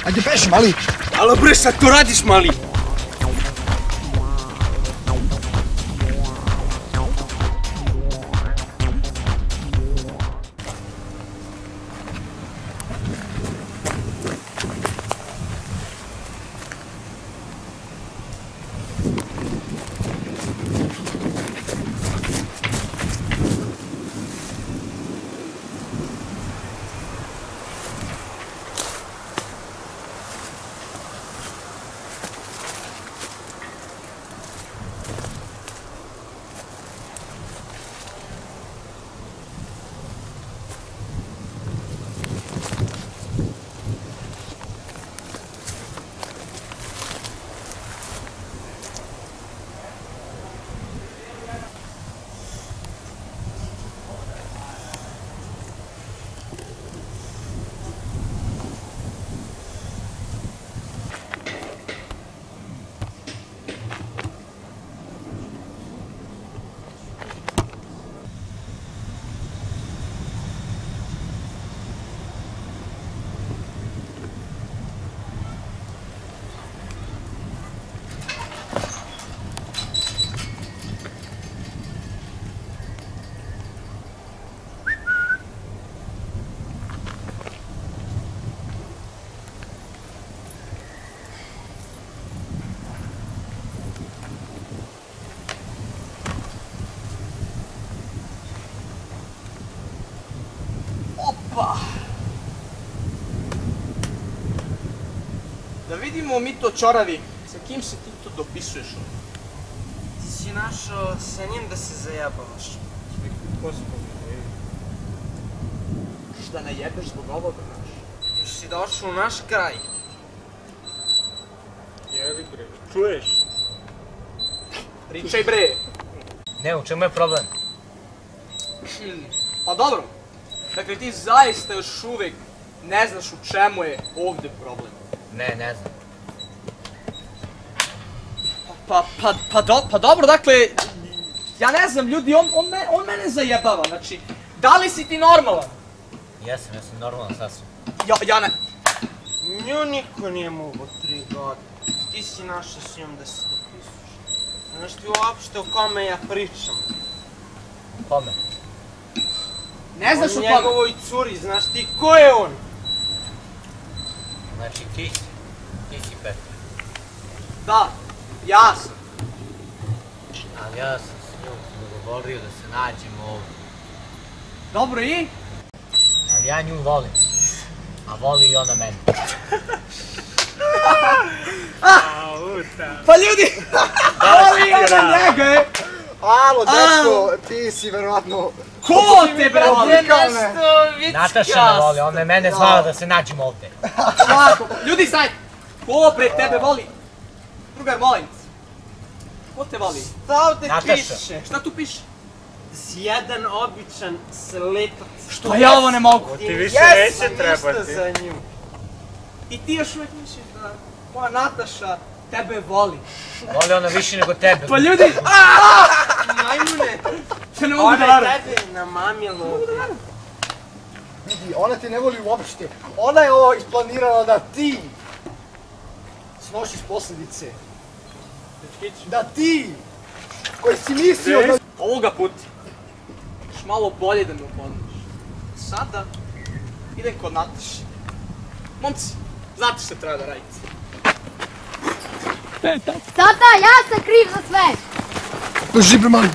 Ajde beži, mali. Alo bre, sad to radiš, mali? Da vidimo mi to čoravi, sa kim se ti to dopisuješ? Ti si našao sa njim da se zajebavaš. Šta najebeš zbog ovoga, znaš? Još si došao u naš kraj. Jeli bre, čuješ? Pričaj bre! Ne, u čemu je problem? Pa dobro, dakle ti zaista još uvijek ne znaš u čemu je ovdje problem. Ne znam. Pa dobro, dakle, ja ne znam ljudi, on mene zajebava, znači, da li si ti normalan? Jesam normalan sasvim. Ja ne. Nju niko nije mogao 3 godine. Ti si našao s njom da se dopisuješ. Znaš ti uopšte o kome ja pričam? Kome? Ne znaš o O kome? njegovoj curi, znaš ti ko je on? Znači ti si Petar. Da, ja sam. Ali ja sam s njom dogovorio da se nađemo ovdje. Dobro i? Ali ja nju volim. A voli i ona mene. Pa ljudi! Voli ona njega! Alo, dečko, ti si verovatno... Ko te bre voli? Nešto vickasto. Nataša me voli, ona je mene zvala da se nađemo ovdje. Ljudi, staj! Ko bre tebe voli? Drugar, molim se. Ko te voli? Šta ovdje Nataša. piše? Šta tu piše? Si jedan običan sletac. Što ja ovo ne mogu? Ti više neće trebati. Za nju. I ti još uvijek misliš da moja Nataša tebe voli. Voli ona više nego tebe. Pa ljudi! Majmune, Se ne mogu da ona varam. je tebe namamila ovdje. Vidi, ona te ne voli uopšte. Ona je ovo isplanirala da ti snosiš posljedice. Da ti, koji si mislio da... Ovoga puta ćeš malo bolje da me upoznaš. Sada idem kod Nataše. Momci, znate što treba da radite. Tata, ja sam kriv za sve! Drži bre, mali.